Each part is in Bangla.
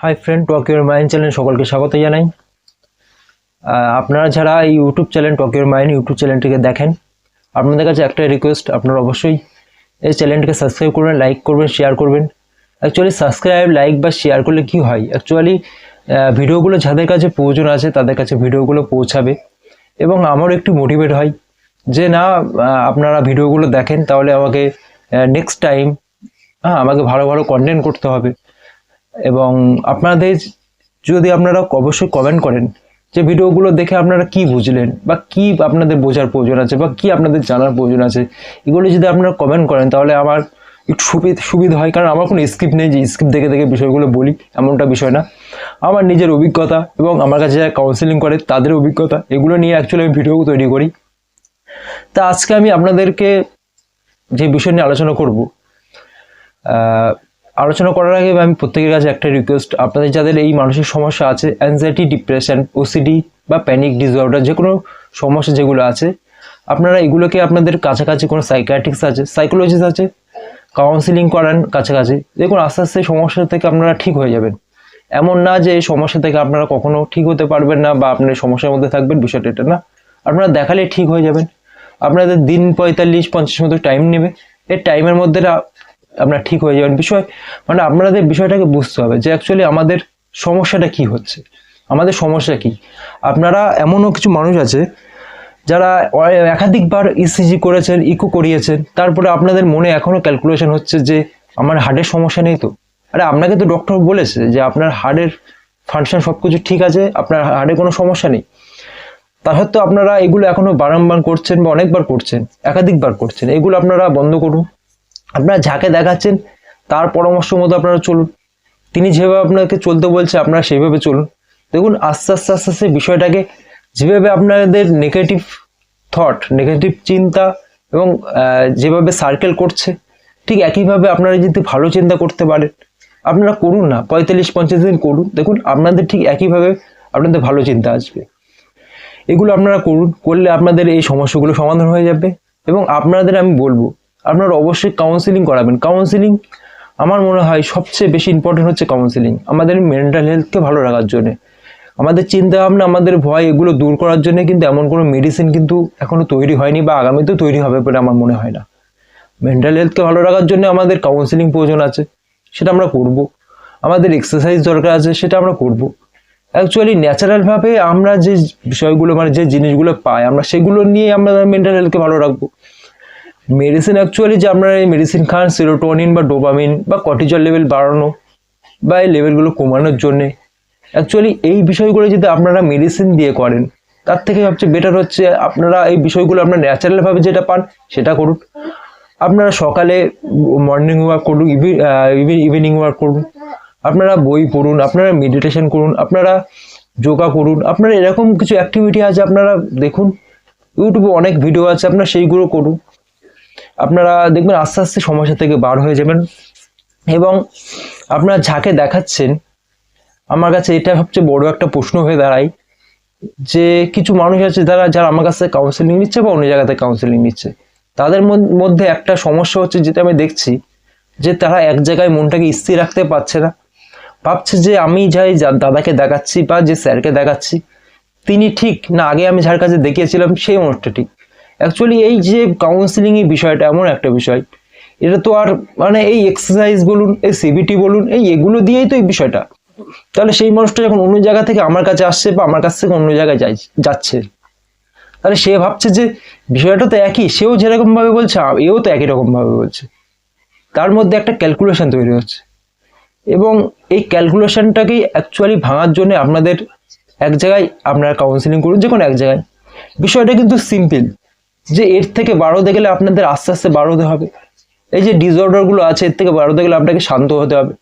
Hi friend, talk your mind channel সকলকে স্বাগত জানাই। আপনারা যারা এই YouTube channel talk your mind YouTube চ্যানেলটিকে দেখেন, আপনাদের কাছে একটা রিকোয়েস্ট, আপনারা অবশ্যই এই চ্যানেলটিকে সাবস্ক্রাইব করবেন, লাইক করবেন, শেয়ার করবেন। অ্যাকচুয়ালি সাবস্ক্রাইব, লাইক বা শেয়ার করলে কি হয়, অ্যাকচুয়ালি ভিডিওগুলো যাদের কাছে প্রয়োজন আছে তাদের কাছে ভিডিওগুলো পৌঁছাবে এবং আমারও একটু মোটিভেট হয় যে না, আপনারা ভিডিওগুলো দেখেন, তাহলে আমাকে নেক্সট টাইম আমাকে ভালো ভালো কন্টেন্ট করতে হবে। এবং আপনাদের যদি আপনারা অবশ্যই কমেন্ট করেন যে ভিডিওগুলো দেখে আপনারা কি বুঝলেন বা কি আপনাদের বোঝার প্রয়োজন আছে বা কি আপনাদের জানার প্রয়োজন আছে, এগুলো যদি আপনারা কমেন্ট করেন তাহলে আমার একটু সুবিধা হয়। কারণ আমার কোনো স্ক্রিপ্ট নেই যে স্ক্রিপ্ট দেখে দেখে বিষয়গুলো বলি, এমনটা বিষয় না। আমার নিজের অভিজ্ঞতা এবং আমার কাছে যারা কাউন্সেলিং করে তাদের অভিজ্ঞতা, এগুলো নিয়ে অ্যাকচুয়ালি আমি ভিডিও তৈরি করি। তা আজকে আমি আপনাদেরকে যে বিষয় নিয়ে আলোচনা করব, আলোচনা করার আগে আমি প্রত্যেকের কাছে একটা রিকোয়েস্ট, আপনাদের যাদের এই মানসিক সমস্যা আছে, অ্যাংজাইটি, ডিপ্রেশন, ওসিডি বা প্যানিক ডিসঅর্ডার, যে কোনো সমস্যা যেগুলো আছে, আপনারা এগুলোকে আপনাদের কাছাকাছি কোনো সাইকিয়াট্রিস্ট আছে, সাইকোলজিস্ট আছে, কাউন্সিলিং করান কাছাকাছি, দেখুন আস্তে আস্তে সমস্যা থেকে আপনারা ঠিক হয়ে যাবেন। এমন না যে এই সমস্যা থেকে আপনারা কখনো ঠিক হতে পারবেন না বা আপনার সমস্যার মধ্যে থাকবেন, বিষয়টা এটা না। আপনারা দেখালে ঠিক হয়ে যাবেন। আপনাদের দিন 45-50 মতো টাইম নেবে, এই টাইমের মধ্যে আপনারা ঠিক হয়ে যাবেন। বিষয় মানে আপনাদের বিষয়টাকে বুঝতে হবে যে অ্যাকচুয়ালি আমাদের সমস্যাটা কি হচ্ছে, আমাদের সমস্যা কি। আপনারা এমনও কিছু মানুষ আছে যারা একাধিকবার ইসিজি করেছেন, ইকো করিয়েছেন, তারপরে আপনাদের মনে এখনও ক্যালকুলেশন হচ্ছে যে আমার হার্টের সমস্যা নেই তো। আরে আপনাকে তো ডক্টর বলেছে যে আপনার হার্টের ফাংশন সব কিছু ঠিক আছে, আপনার হার্টে কোনো সমস্যা নেই। তা সত্ত্বেও আপনারা এগুলো এখনও বারংবার করছেন বা অনেকবার করছেন, একাধিকবার করছেন। এগুলো আপনারা বন্ধ করুন। আপনারা যাকে দেখাচ্ছেন তার পরামর্শ মতো আপনারা চলুন, তিনি যেভাবে আপনাকে চলতে বলছে আপনারা সেইভাবে চলুন। দেখুন আস্তে আস্তে আস্তে আস্তে বিষয়টাকে, যেভাবে আপনাদের নেগেটিভ থট, নেগেটিভ চিন্তা এবং যেভাবে সার্কেল করছে, ঠিক একইভাবে আপনারা যদি ভালো চিন্তা করতে পারেন, আপনারা করুন না, 45-50 দিন করুন, দেখুন আপনাদের ঠিক একইভাবে আপনাদের ভালো চিন্তা আসবে। এগুলো আপনারা করুন, করলে আপনাদের এই সমস্যাগুলো সমাধান হয়ে যাবে। এবং আপনাদের আমি বলবো আপনারা অবশ্যই কাউন্সিলিং করাবেন। কাউন্সিলিং আমার মনে হয় সবচেয়ে বেশি ইম্পর্টেন্ট হচ্ছে কাউন্সিলিং, আমাদের মেন্টাল হেলথকে ভালো রাখার জন্য, আমাদের চিন্তা ভাবনা, আমাদের ভয়, এগুলো দূর করার জন্য। কিন্তু এমন কোনো মেডিসিন কিন্তু এখনো তৈরি হয়নি বা আগামীতেও তৈরি হবে বলে আমার মনে হয় না। মেন্টাল হেলথকে ভালো রাখার জন্য আমাদের কাউন্সিলিং প্রয়োজন আছে, সেটা আমরা করব। আমাদের এক্সারসাইজ দরকার আছে, সেটা আমরা করব। অ্যাকচুয়ালি ন্যাচারালভাবে আমরা যে বিষয়গুলো মানে যে জিনিসগুলো পাই, আমরা সেগুলো নিয়ে আমরা মেন্টাল হেলথকে ভালো রাখবো। মেডিসিন অ্যাকচুয়ালি যে আপনারা এই মেডিসিন খান সেরোটোনিন বা ডোপামিন বা কর্টিজল লেভেল বাড়ানো বা এই লেভেলগুলো কমানোর জন্যে, অ্যাকচুয়ালি এই বিষয়গুলো যদি আপনারা মেডিসিন দিয়ে করেন, তার থেকে সবচেয়ে বেটার হচ্ছে আপনারা এই বিষয়গুলো আপনারা ন্যাচারালভাবে যেটা পান সেটা করুন। আপনারা সকালে মর্নিং ওয়াক করুন, ইভিনিং ওয়াক করুন, আপনারা বই পড়ুন, আপনারা মেডিটেশন করুন, আপনারা যোগা করুন, আপনারা এরকম কিছু অ্যাক্টিভিটি আছে আপনারা দেখুন, ইউটিউবে অনেক ভিডিও আছে, আপনারা সেইগুলো করুন। আপনারা দেখবেন আস্তে আস্তে সমস্যা থেকে বার হয়ে যাবেন। এবং আপনারা যাকে দেখাচ্ছেন, আমার কাছে এটা সবচেয়ে বড় একটা প্রশ্ন হয়ে দাঁড়ায় যে কিছু মানুষ আছে যারা আমার কাছে কাউন্সেলিং নিচ্ছে বা অন্য জায়গাতে কাউন্সেলিং নিচ্ছে, তাদের মধ্যে একটা সমস্যা হচ্ছে, যেটা আমি দেখছি, যে তারা এক জায়গায় মনটাকে স্থির রাখতে পারছে না। ভাবছে যে আমি যাই দাদাকে দেখাচ্ছি বা যে স্যারকে দেখাচ্ছি তিনি ঠিক না, আগে আমি যার কাছে দেখিয়েছিলাম সেই মানুষটা ঠিক। অ্যাকচুয়ালি এই যে কাউন্সিলিং এই বিষয়টা এমন একটা বিষয়, এটা তো আর মানে এই এক্সারসাইজ বলুন, এই সিবিটি বলুন, এগুলো দিয়েই তো এই বিষয়টা। তাহলে সেই মানুষটা যখন অন্য জায়গা থেকে আমার কাছে আসছে বা আমার কাছ থেকে অন্য জায়গায় যাচ্ছে, তাহলে সে ভাবছে যে বিষয়টা তো একই, সেও যেরকম ভাবে বলছে এও তো একই রকম ভাবে বলছে। তার মধ্যে একটা ক্যালকুলেশন তৈরি হচ্ছে এবং এই ক্যালকুলেশনটাকেই অ্যাকচুয়ালি ভাঙার জন্য আপনাদের এক জায়গায় আপনারা কাউন্সিলিং করুন, যে কোনো এক জায়গায়। বিষয়টা কিন্তু সিম্পল, যে এর থেকে বাড়াতে গেলে আপনাদের আস্তে আস্তে বাড়াতে হবে। এই যে ডিসঅর্ডারগুলো আছে, এর থেকে বাড়াতে গেলে আপনাকে শান্ত হতে হবে।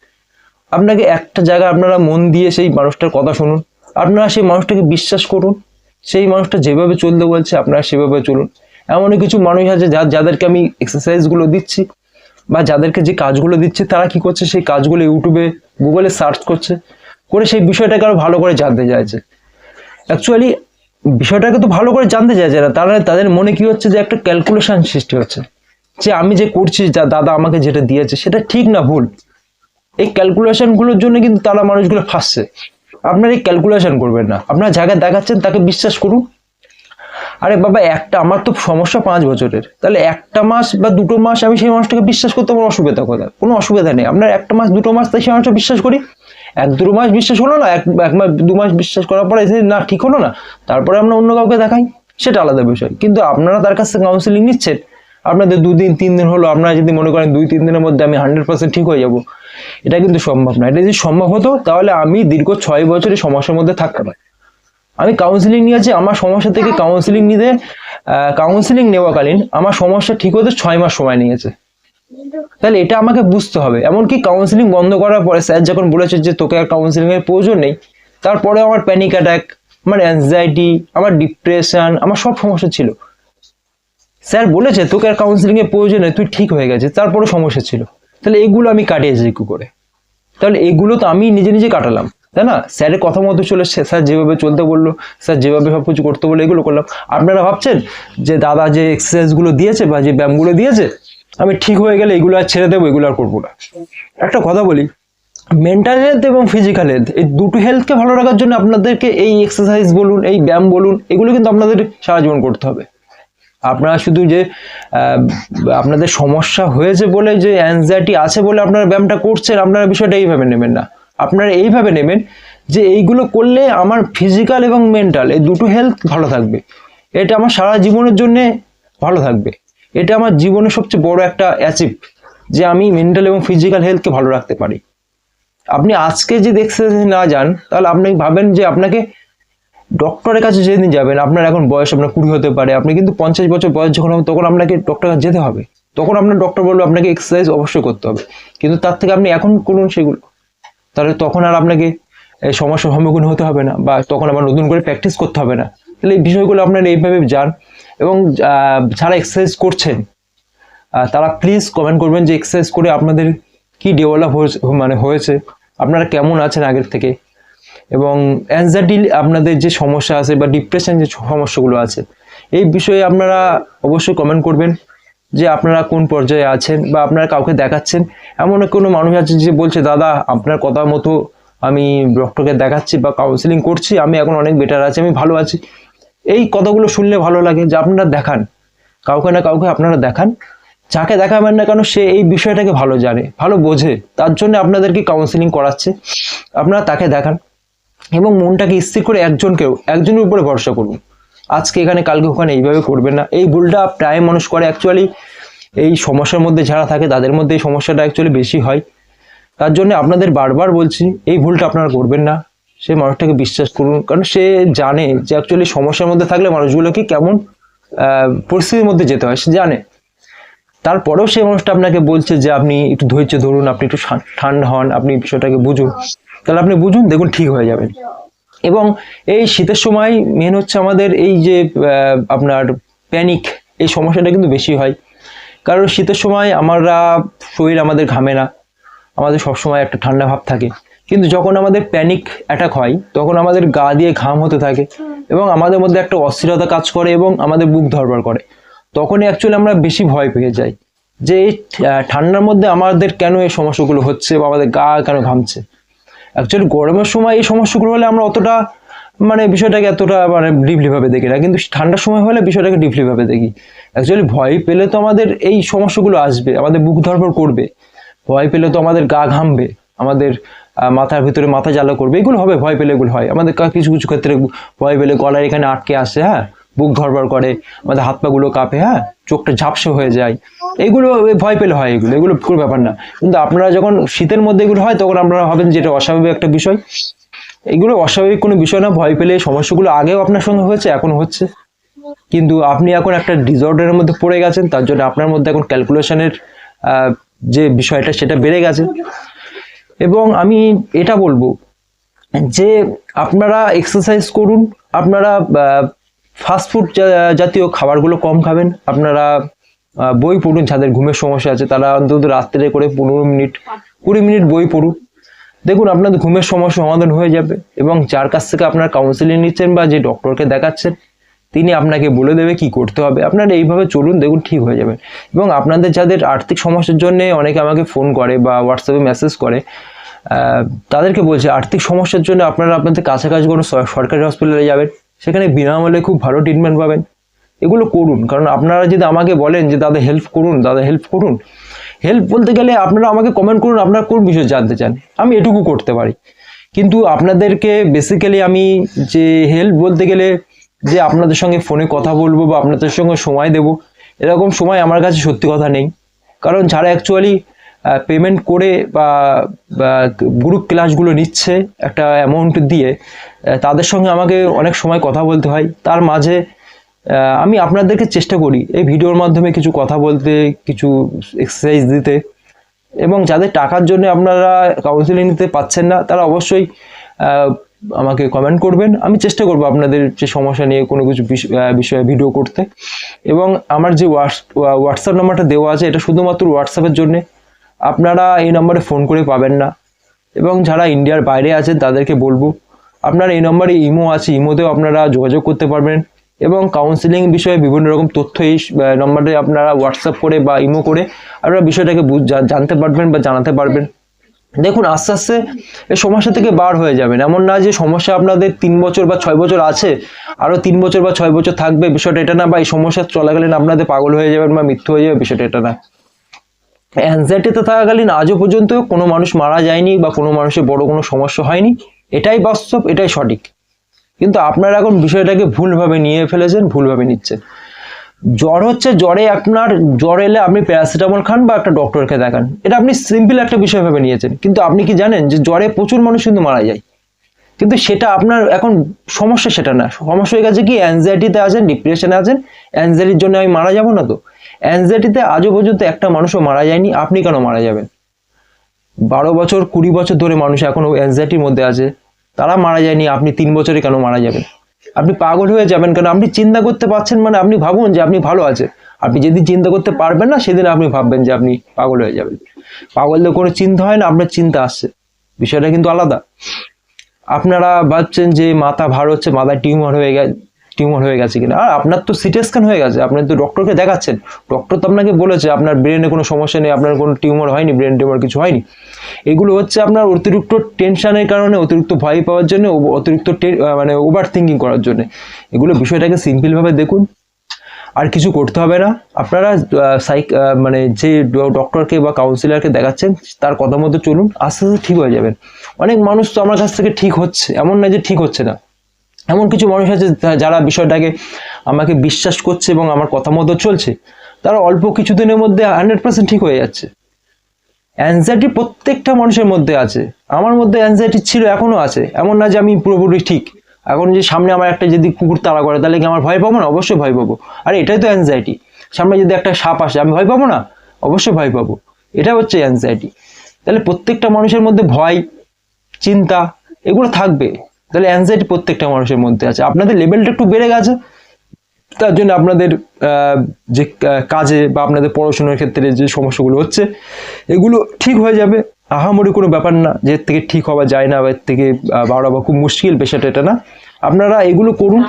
আপনাকে একটা জায়গায় আপনারা মন দিয়ে সেই মানুষটার কথা শুনুন, আপনারা সেই মানুষটাকে বিশ্বাস করুন, সেই মানুষটা যেভাবে চলতে বলছে আপনারা সেভাবে চলুন। এমনই কিছু মানুষ আছে যাদেরকে আমি এক্সারসাইজগুলো দিচ্ছি বা যাদেরকে যে কাজগুলো দিচ্ছি, তারা কি করছে, সেই কাজগুলো ইউটিউবে, গুগলে সার্চ করছে, করে সেই বিষয়টাকে আরো ভালো করে জানতে চাইছে। অ্যাকচুয়ালি বিষয়টাকে তো ভালো করে জানতে চাইছে না, তাদের মনে কি হচ্ছে যে একটা ক্যালকুলেশন সৃষ্টি হচ্ছে, যে আমি যে করছি, দাদা আমাকে যেটা দিয়েছে সেটা ঠিক না ভুল। এই ক্যালকুলেশনগুলোর জন্য কিন্তু তারা মানুষগুলো ফাঁসছে। আপনার এই ক্যালকুলেশন করবেন না, আপনার জায়গায় দেখাচ্ছেন তাকে বিশ্বাস করুন। আরে বাবা, আমার তো সমস্যা 5 বছরের, তাহলে 1 মাস বা 2 মাস আমি সেই মানুষটাকে বিশ্বাস করতে আমার অসুবিধা কোথায়? কোনো অসুবিধা নেই। আপনার 1 মাস 2 মাস তাই সেই মানুষটা বিশ্বাস করি। 1-2 মাস বিশ্বাস হলো না, 1 মাস 2 মাস বিশ্বাস করার পরে না ঠিক হলো না, তারপরে আমরা অন্য কাউকে দেখাই, সেটা আলাদা বিষয়। কিন্তু আপনারা তার কাছ থেকে কাউন্সিলিং নিচ্ছেন, আপনাদের 2 দিন 3 দিন হলো, আপনারা যদি মনে করেন 2-3 দিনের মধ্যে আমি 100% ঠিক হয়ে যাব, এটা কিন্তু সম্ভব না। এটা যদি সম্ভব হতো তাহলে আমি দীর্ঘ 6 বছরের সমস্যার মধ্যে থাকতাম। আমি কাউন্সিলিং নিয়েছি, আমার সমস্যা থেকে কাউন্সিলিং নেওয়াকালীন আমার সমস্যা ঠিক হতে 6 মাস সময় নিয়েছে। তাহলে এটা আমাকে বুঝতে হবে। এমনকি কাউন্সিলিং বন্ধ করার পরে স্যার যখন বলেছে যে তোকে আর কাউন্সিলিং এর প্রয়োজন নেই, তারপরে আমার প্যানিক অ্যাটাক, আমার অ্যাংজাইটি, আমার ডিপ্রেশন, আমার সব সমস্যা ছিল। স্যার বলেছে তোকে আর কাউন্সিলিং এর প্রয়োজন নেই, তুই ঠিক হয়ে গেছে, তারপরে সমস্যা ছিল। তাহলে এগুলো আমি কাটিয়েছি কি করে? তাহলে এগুলো তো আমি নিজে নিজে কাটালাম, তাই না? স্যারের কথা মতো চলে, স্যার যেভাবে চলতে বললো, স্যার যেভাবে সব কিছু করতে বললো, এগুলো করলাম। আপনারা ভাবছেন যে দাদা যে এক্সারসাইজগুলো দিয়েছে বা যে ব্যায়ামগুলো দিয়েছে আমি ঠিক হয়ে গেলে এগুলো আর ছেড়ে দেবো, এগুলো আর করবো না। একটা কথা বলি, মেন্টাল হেলথ এবং ফিজিক্যাল হেলথ, এই দুটো হেলথকে ভালো রাখার জন্য আপনাদেরকে এই এক্সারসাইজ বলুন, এই ব্যায়াম বলুন, এগুলো কিন্তু আপনাদের সারা জীবন করতে হবে। আপনারা শুধু যে আপনাদের সমস্যা হয়েছে বলে, যে অ্যাংজাইটি আছে বলে আপনারা ব্যায়ামটা করছেন, আপনারা বিষয়টা এইভাবে নেবেন না। আপনারা এইভাবে নেবেন যে এইগুলো করলে আমার ফিজিক্যাল এবং মেন্টাল এই দুটো হেলথ ভালো থাকবে, এটা আমার সারা জীবনের জন্য ভালো থাকবে। এটা আমার জীবনের সবচেয়ে বড় একটা অ্যাচিভ, যে আমি মেন্টাল এবং ফিজিক্যাল হেলথকে ভালো রাখতে পারি। আপনি আজকে যদি এক্সারসাইজ না যান, তাহলে আপনি ভাবেন যে আপনাকে ডক্টরের কাছে যেদিন যাবেন, আপনার এখন বয়স আপনার 20 হতে পারে, আপনি কিন্তু 50 বছর বয়স যখন হবে তখন আপনাকে ডক্টরের কাছে যেতে হবে, তখন আপনার ডক্টর বলবে আপনাকে এক্সারসাইজ অবশ্যই করতে হবে। কিন্তু তার থেকে আপনি এখন করুন সেগুলো, তাহলে তখন আর আপনাকে এই সমস্যার সম্মুখীন হতে হবে না, বা তখন আবার নতুন করে প্র্যাকটিস করতে হবে না। তাহলে এই বিষয়গুলো আপনারা এইভাবে যান। এবং যারা এক্সারসাইজ করছেন তারা প্লিজ কমেন্ট করবেন যে এক্সারসাইজ করে আপনাদের কি ডেভেলপ হয়েছে, আপনারা কেমন আছেন আগের থেকে। এবং অ্যাংজাইটি আপনাদের যে সমস্যা আছে বা ডিপ্রেশন যে সমস্যাগুলো আছে, এই বিষয়ে আপনারা অবশ্যই কমেন্ট করবেন যে আপনারা কোন পর্যায়ে আছেন, বা আপনারা কাউকে দেখাচ্ছেন। এমন কোনো মানুষ আছে যে বলছে দাদা আপনার কথা মতো আমি ডক্টরকে দেখাচ্ছি বা কাউন্সিলিং করছি, আমি এখন অনেক বেটার আছি, আমি ভালো আছি। এই কথাগুলো শুনলে ভালো লাগে যে আপনারা দেখান, কাউকে না কাউকে আপনারা দেখান। যাকে দেখাবেন না কেন সে এই বিষয়টাকে ভালো জানে, ভালো বোঝে, তার জন্য আপনাদেরকে কাউন্সিলিং করাচ্ছে। আপনারা তাকে দেখান এবং মনটাকে স্থির করে একজনের উপরে ভরসা করুন। আজকে এখানে কালকে ওখানে এইভাবে করবেন না। এই ভুলটা প্রায় মানুষ করে। অ্যাকচুয়ালি এই সমস্যার মধ্যে যারা থাকে তাদের মধ্যে এই সমস্যাটা অ্যাকচুয়ালি বেশি হয়। তার জন্য আপনাদের বারবার বলছি এই ভুলটা আপনারা করবেন না। সেই মানুষটাকে বিশ্বাস করুন, কারণ সে জানে যে অ্যাকচুয়ালি সমস্যার মধ্যে থাকলে মানুষগুলোকে কেমন পরিস্থিতির মধ্যে যেতে হয়, সে জানে। তারপরেও সেই মানুষটা আপনাকে বলছে যে আপনি একটু ধৈর্য ধরুন, আপনি একটু ঠান্ডা হন, আপনি বিষয়টাকে বুঝুন। তাহলে আপনি বুঝুন, দেখুন ঠিক হয়ে যাবেন। এবং এই শীতের সময় মেন হচ্ছে আমাদের এই যে আপনার প্যানিক, এই সমস্যাটা কিন্তু বেশি হয়। কারণ শীতের সময় শরীর আমাদের ঘামে না, আমাদের সবসময় একটা ঠান্ডা ভাব থাকে। কিন্তু যখন আমাদের প্যানিক অ্যাটাক হয় তখন আমাদের গা দিয়ে ঘাম হতে থাকে এবং আমাদের মধ্যে একটা অস্থিরতা কাজ করে এবং আমাদের বুক ধড়ফড় করে। তখনই অ্যাকচুয়ালি আমরা বেশি ভয় পেয়ে যাই যে এই ঠান্ডার মধ্যে আমাদের কেন এই সমস্যাগুলো হচ্ছে বা আমাদের গা কেন ঘামছে। অ্যাকচুয়ালি গরমের সময় এই সমস্যাগুলো হলে আমরা অতটা বিষয়টাকে এতটা ডিপলি ভাবে দেখি না, কিন্তু ঠান্ডার সময় হলে বিষয়টাকে ডিপলি ভাবে দেখি। অ্যাকচুয়ালি ভয় পেলে তো আমাদের এই সমস্যাগুলো আসবে, আমাদের বুক ধড়ফড় করবে, ভয় পেলে তো আমাদের গা ঘামবে, আমাদের মাথার ভিতরে মাথা জ্বালা করবে, এগুলো হবে। ভয় পেলে এগুলো হয় আমাদের। কিছু কিছু ক্ষেত্রে ভয় পেলে গলার এখানে আটকে আসে, হ্যাঁ, বুক ধড়ফড় করে, আমাদের হাত পা গুলো কাঁপে, হ্যাঁ, চোখটা ঝাপসে হয়ে যায়, এগুলো ভয় পেলে হয়। এগুলো কোনো ব্যাপার না। কিন্তু আপনারা যখন শীতের মধ্যে এগুলো হয় তখন আপনারা ভাবেন যে এটা অস্বাভাবিক একটা বিষয়। এগুলো অস্বাভাবিক কোনো বিষয় না। ভয় পেলে সমস্যাগুলো আগেও আপনার সঙ্গে হয়েছে, এখন হচ্ছে, কিন্তু আপনি এখন একটা ডিসঅর্ডারের মধ্যে পড়ে গেছেন, তার জন্য আপনার মধ্যে এখন ক্যালকুলেশনের যে বিষয়টা সেটা বেড়ে গেছে। এবং আমি এটা বলবো যে আপনারা এক্সারসাইজ করুন, আপনারা ফাস্টফুড জাতীয় খাবারগুলো কম খাবেন, আপনারা বই পড়ুন। যাদের ঘুমের সমস্যা আছে তারা অন্তত রাত্রে করে 15-20 মিনিট বই পড়ুন, দেখুন আপনাদের ঘুমের সমস্যা সমাধান হয়ে যাবে। এবং যার কাছ থেকে আপনার কাউন্সিলিং নিচ্ছেন বা যে ডক্টরকে দেখাচ্ছেন তিনি আপনাকে বলে দেবে কি করতে হবে। আপনারা এইভাবে চলুন, দেখুন ঠিক হয়ে যাবেন। এবং আপনাদের যাদের আর্থিক সমস্যার জন্য অনেকে আমাকে ফোন করে বা হোয়াটসঅ্যাপে মেসেজ করে, তাদেরকে বলছে আর্থিক সমস্যার জন্য আপনারা আপনাদের কাছাকাছি কোনো সরকারি হসপিটালে যাবেন, সেখানে বিনামূল্যে খুব ভালো ট্রিটমেন্ট পাবেন। এগুলো করুন, কারণ আপনারা যদি আমাকে বলেন যে দাদা হেল্প করুন, দাদা হেল্প করুন, হেল্প বলতে গেলে আপনারা আমাকে কমেন্ট করুন আপনারা কোন বিষয়ে জানতে চান, আমি এটুকু করতে পারি। কিন্তু আপনাদেরকে বেসিক্যালি আমি যে হেল্প বলতে গেলে যে আপনাদের সঙ্গে ফোনে কথা বলবো বা আপনাদের সঙ্গে সময় দেব, এরকম সময় আমার কাছে সত্যি কথা নেই। কারণ যারা অ্যাকচুয়ালি পেমেন্ট করে বা গ্রুপ ক্লাসগুলো নিচ্ছে একটা অ্যামাউন্ট দিয়ে, তাদের সঙ্গে আমাকে অনেক সময় কথা বলতে হয়। তার মাঝে আমি আপনাদেরকে চেষ্টা করি এই ভিডিওর মাধ্যমে কিছু কথা বলতে, কিছু এক্সারসাইজ দিতে। এবং যাদের টাকার জন্য আপনারা কাউন্সিলিং নিতে পাচ্ছেন না, তারা অবশ্যই আমাকে কমেন্ট করবেন, আমি চেষ্টা করব আপনাদের যে সমস্যা নিয়ে কোনো কিছু বিষয়ে ভিডিও করতে। এবং আমার যে হোয়াটসঅ্যাপ নাম্বারটা দেওয়া আছে, এটা শুধুমাত্র হোয়াটসঅ্যাপের জন্যে, আপনারা এই নম্বরে ফোন করে পাবেন না। এবং যারা ইন্ডিয়ার বাইরে আছেন তাদেরকে বলবো আপনারা এই নম্বরে ইমো আছে, ইমোতেও আপনারা যোগাযোগ করতে পারবেন। এবং কাউন্সিলিং বিষয়ে বিভিন্ন রকম তথ্য এই নম্বরে আপনারা হোয়াটসঅ্যাপ করে বা ইমো করে আপনারা বিষয়টাকে জানতে পারবেন বা জানাতে পারবেন। দেখুন আস্তে আস্তে এই সমস্যা থেকে বার হয়ে যাবেন। এমন না যে সমস্যা আপনাদের 3 বছর বা 6 বছর আছে, আরও 3 বছর বা 6 বছর থাকবে, বিষয়টা এটা না। বা এই সমস্যা চলাকালীন আপনাদের পাগল হয়ে যাবেন বা মৃত্যু হয়ে যাবে, বিষয়টা এটা না। অ্যাংজাইটিতে থাকাকালীন আজও পর্যন্ত কোনো মানুষ মারা যায়নি বা কোনো মানুষের বড় কোনো সমস্যা হয়নি, এটাই বাস্তব, এটাই সঠিক। কিন্তু আপনারা এখন বিষয়টাকে ভুলভাবে নিয়ে ফেলেছেন, ভুলভাবে নিচ্ছেন। জ্বর হচ্ছে, জ্বরে আপনার জ্বর এলে আপনি প্যারাসিটামল খান বা একটা ডক্টরকে দেখান, এটা আপনি সিম্পল একটা বিষয় ভেবে নিয়েছেন। কিন্তু আপনি কি জানেন যে জ্বরে প্রচুর মানুষ কিন্তু মারা যায়? কিন্তু সেটা আপনার এখন সমস্যা সেটা না, সমস্যা হয়ে গেছে কি অ্যাংজাইটিতে আছেন, ডিপ্রেশনে আছেন, অ্যাংজাইটির জন্য আমি মারা যাব না তো। অ্যাংজাইটিতে আজও পর্যন্ত একটা মানুষও মারা যায়নি, আপনি কেন মারা যাবেন? 12 বছর 20 বছর ধরে মানুষ এখনো অ্যাংজাইটির মধ্যে আছে, তারা মারা যায়নি, আপনি 3 বছরে কেন মারা যাবেন? আপনি পাগল হয়ে যাবেন কেন? আপনি চিন্তা করতে পারছেন মানে আপনি ভাবুন যে আপনি ভালো আছেন। আপনি যেদিন চিন্তা করতে পারবেন না, সেদিন আপনি ভাববেন যে আপনি পাগল হয়ে যাবেন। পাগলদের কোনো চিন্তা হয় না, আপনার চিন্তা আসছে, বিষয়টা কিন্তু আলাদা। আপনারা ভাবছেন যে মাথা ভার হচ্ছে, মাথায় টিউমার হয়ে গেছে কিনা, আর আপনার তো সিটি স্ক্যান হয়ে গেছে, আপনি তো ডক্টরকে দেখাচ্ছেন, ডক্টর তো আপনাকে বলেছে আপনার ব্রেনে কোনো সমস্যা নেই, আপনার কোনো টিউমার হয়নি, ব্রেন টিউমার কিছু হয়নি। এগুলো হচ্ছে আপনার অতিরিক্ত টেনশনের কারণে, অতিরিক্ত ভয় পাওয়ার জন্য, অতিরিক্ত মানে ওভার থিঙ্কিং করার জন্য। এগুলো বিষয়টাকে সিম্পলভাবে দেখুন, আর কিছু করতে হবে না। আপনারা মানে যে ডক্টরকে বা কাউন্সিলরকে দেখাচ্ছেন তার কথা মতো চলুন, আস্তে আস্তে ঠিক হয়ে যাবেন। অনেক মানুষ তো আমার কাছ থেকে ঠিক হচ্ছে, এমন না যে ঠিক হচ্ছে না। এমন কিছু মানুষ আছে যারা বিষয়টাকে আমাকে বিশ্বাস করছে এবং আমার কথা মতো চলছে, তারা অল্প কিছুদিনের মধ্যে 100% ঠিক হয়ে যাচ্ছে। অ্যাংজাইটি প্রত্যেকটা মানুষের মধ্যে আছে, আমার মধ্যে অ্যাংজাইটি ছিল, এখনো আছে। এমন না যে আমি পুরোপুরি ঠিক। এখন যে সামনে আমার একটা যদি কুকুর তাড়া করে, তাহলে কি আমার ভয় পাবো না? অবশ্যই ভয় পাবো। আরে এটাই তো অ্যাংজাইটি। সামনে যদি একটা সাপ আসে, আমি ভয় পাবো না? অবশ্যই ভয় পাবো। এটা হচ্ছে অ্যাংজাইটি। তাহলে প্রত্যেকটা মানুষের মধ্যে ভয়, চিন্তা এগুলো থাকবে। তাহলে অ্যাংজাইটি প্রত্যেকটা মানুষের মধ্যে আছে। আপনাদের লেভেলটা একটু বেড়ে গেছে, তার জন্য আপনাদের যে কাজে বা আপনাদের পড়াশোনার ক্ষেত্রে যে সমস্যাগুলো হচ্ছে, এগুলো ঠিক হয়ে যাবে। আহামরি কোনো ব্যাপার না যে এর থেকে ঠিক হওয়া যায় না বা এর থেকে বাড়া বা খুব মুশকিল, পেশাটা এটা না। আপনারা এগুলো করুন,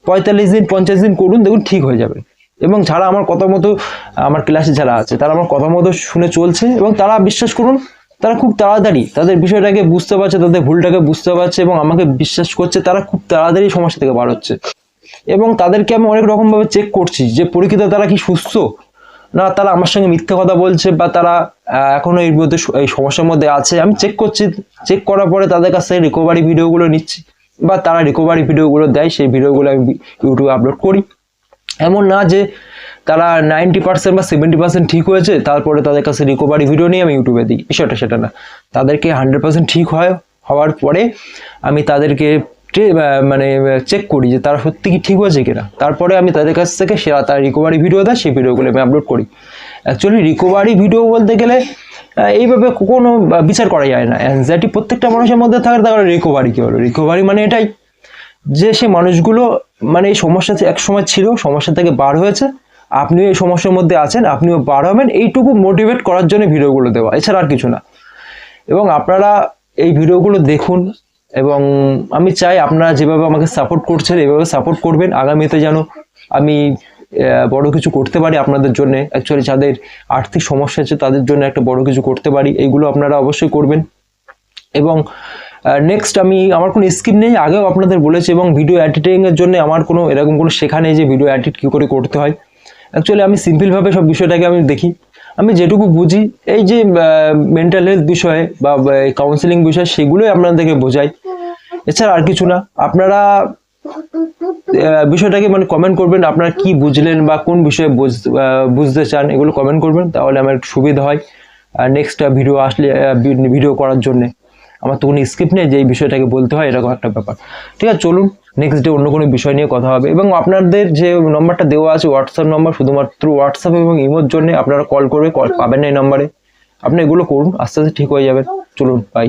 45 দিন 50 দিন করুন, দেখুন ঠিক হয়ে যাবে। এবং যারা আমার কথা মতো, আমার ক্লাসে যারা আছে, তারা আমার কথা মতো শুনে চলছে এবং তারা বিশ্বাস করুন, তারা খুব তাড়াতাড়ি তাদের বিষয়টাকে বুঝতে পারছে, তাদের ভুলটাকে বুঝতে পারছে এবং আমাকে বিশ্বাস করছে, তারা খুব তাড়াতাড়ি সমস্যা থেকে বার হচ্ছে। এবং তাদেরকে আমি অনেক রকমভাবে চেক করছি যে পরীক্ষিত তারা কি সুস্থ না, তারা আমার সঙ্গে মিথ্যে কথা বলছে বা তারা এখনো এর মধ্যে এই সমস্যার মধ্যে আছে। আমি চেক করছি, চেক করার পরে তাদের কাছ থেকে রিকভারি ভিডিওগুলো নিচ্ছি বা তারা রিকভারি ভিডিওগুলো দেয়, সেই ভিডিওগুলো আমি ইউটিউবে আপলোড করি। এমন না যে তারা 90% বা 70% ঠিক হয়েছে, তারপরে তাদের কাছে রিকভারি ভিডিও নিয়ে আমি ইউটিউবে দিই, বিষয়টা সেটা না। তাদেরকে 100% ঠিক হওয়ার পরে আমি তাদেরকে মানে চেক করি যে তারা সত্যি কি ঠিক হয়েছে কিনা, তারপরে আমি তাদের কাছ থেকে তারা রিকভারি ভিডিও দেয়, সেই ভিডিওগুলো আমি আপলোড করি। অ্যাকচুয়ালি রিকভারি ভিডিও বলতে গেলে এইভাবে কোনো বিচার করা যায় না। অ্যাংজাইটি প্রত্যেকটা মানুষের মধ্যে থাকে, তাহলে রিকভারি কী হলো? রিকভারি মানে এটাই যে সে মানুষগুলো মানে এই সমস্যা এক সময় ছিল, সমস্যা থেকে বার হয়েছে, আপনিও এই সমস্যার মধ্যে আছেন, আপনিও বার হবেন, এইটুকু মোটিভেট করার জন্য ভিডিওগুলো দেওয়া, এছাড়া আর কিছু না। এবং আপনারা এই ভিডিওগুলো দেখুন এবং আমি চাই আপনারা যেভাবে আমাকে সাপোর্ট করছেন এভাবে সাপোর্ট করবেন, আগামীতে যেন আমি বড় কিছু করতে পারি আপনাদের জন্য, অ্যাকচুয়ালি যাদের আর্থিক সমস্যা আছে তাদের জন্য একটা বড় কিছু করতে পারি, এইগুলো আপনারা অবশ্যই করবেন। এবং নেক্সট আমার কোনো স্কিপ নেই, আগেও আপনাদের বলেছি, এবং ভিডিও এডিটিংয়ের জন্য আমার কোনো এরকম কোনো শেখা নেই যে ভিডিও এডিট কী করে করতে হয়। অ্যাকচুয়ালি আমি সিম্পলভাবে সব বিষয়টাকে আমি দেখি, আমি যেটুকু বুঝি এই যে মেন্টাল হেলথ বিষয়ে বা কাউন্সিলিং বিষয় সেগুলোই আপনাদেরকে বোঝাই, এছাড়া আর কিছু না। আপনারা বিষয়টাকে মানে কমেন্ট করবেন আপনারা কি বুঝলেন বা কোন বিষয়ে বুঝতে চান, এগুলো কমেন্ট করবেন, তাহলে আমার একটু সুবিধা হয় আর নেক্সট ভিডিও আসলে ভিডিও করার জন্যে। আমার তো কোনো স্কিপ নেই যে এই বিষয়টাকে বলতে হয়, এরকম একটা ব্যাপার। ঠিক আছে, চলুন নেক্সট ডে অন্য কোনো বিষয় নিয়ে কথা হবে। এবং আপনাদের যে নম্বরটা দেওয়া আছে হোয়াটসঅ্যাপ নম্বর, শুধুমাত্র হোয়াটসঅ্যাপ এবং ইমোর জন্য আপনারা কল করবে, কল পাবেন না এই নাম্বারে। আপনি এগুলো করুন, আস্তে আস্তে ঠিক হয়ে যাবে। চলুন, বাই।